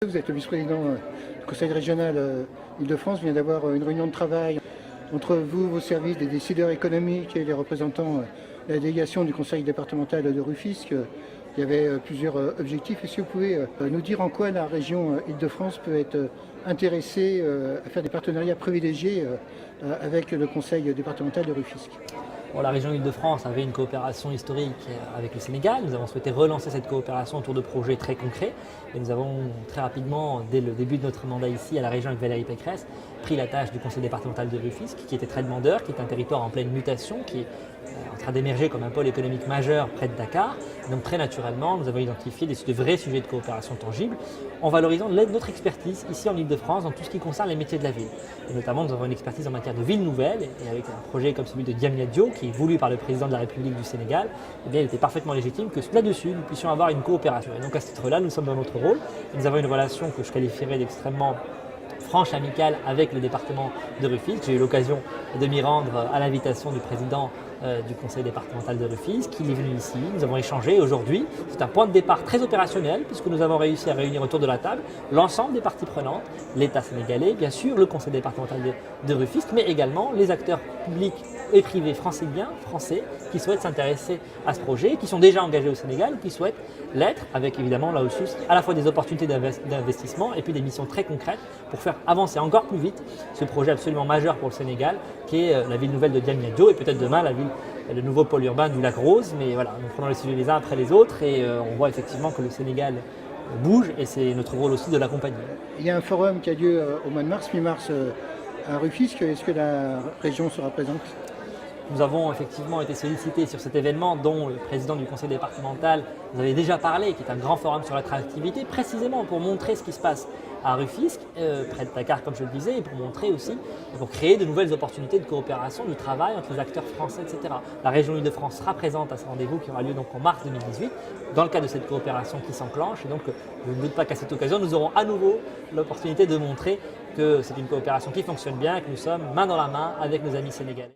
Vous êtes le vice-président du Conseil régional Île-de-France, vient d'avoir une réunion de travail entre vous, vos services, des décideurs économiques et les représentants de la délégation du Conseil départemental de Rufisque. Il y avait plusieurs objectifs. Est-ce que vous pouvez nous dire en quoi la région Île-de-France peut être intéressée à faire des partenariats privilégiés avec le Conseil départemental de Rufisque? Bon, la région Île-de-France avait une coopération historique avec le Sénégal. Nous avons souhaité relancer cette coopération autour de projets très concrets. Et nous avons très rapidement, dès le début de notre mandat ici à la région avec Valérie Pécresse, pris la tâche du conseil départemental de Rufisque, qui était très demandeur, qui est un territoire en pleine mutation, qui est en train d'émerger comme un pôle économique majeur près de Dakar. Et donc très naturellement, nous avons identifié de vrais sujets de coopération tangibles en valorisant notre expertise ici en Île-de-France dans tout ce qui concerne les métiers de la ville. Et notamment, nous avons une expertise en matière de ville nouvelle et avec un projet comme celui de Diamniadio, qui est voulu par le président de la République du Sénégal, eh bien, il était parfaitement légitime que là-dessus, nous puissions avoir une coopération. Et donc à ce titre-là, nous sommes dans notre rôle. Et nous avons une relation que je qualifierais d'extrêmement franche, amicale avec le département de Rufisque. J'ai eu l'occasion de m'y rendre à l'invitation du président du conseil départemental de Rufisque, qui est venu ici. Nous avons échangé. Aujourd'hui, c'est un point de départ très opérationnel puisque nous avons réussi à réunir autour de la table l'ensemble des parties prenantes, l'État sénégalais, bien sûr, le conseil départemental de Rufisque, mais également les acteurs publics et privés franciliens, français, qui souhaitent s'intéresser à ce projet, qui sont déjà engagés au Sénégal ou qui souhaitent l'être, avec évidemment là aussi à la fois des opportunités d'investissement et puis des missions très concrètes pour faire avancer encore plus vite ce projet absolument majeur pour le Sénégal, qui est la ville nouvelle de Diamniadio et peut-être demain le nouveau pôle urbain du Lac Rose. Mais voilà, nous prenons les sujets les uns après les autres et on voit effectivement que le Sénégal bouge et c'est notre rôle aussi de l'accompagner. Il y a un forum qui a lieu au mois de mars, mi-mars, à Rufisque. Est-ce que la région sera présente? Nous avons effectivement été sollicités sur cet événement dont le président du conseil départemental nous avait déjà parlé, qui est un grand forum sur l'attractivité, précisément pour montrer ce qui se passe à Rufisque, près de Dakar comme je le disais, et pour montrer aussi, pour créer de nouvelles opportunités de coopération, de travail entre les acteurs français, etc. La région Île-de-France sera présente à ce rendez-vous qui aura lieu donc en mars 2018, dans le cadre de cette coopération qui s'enclenche. Et donc je ne doute pas qu'à cette occasion, nous aurons à nouveau l'opportunité de montrer que c'est une coopération qui fonctionne bien, que nous sommes main dans la main avec nos amis sénégalais.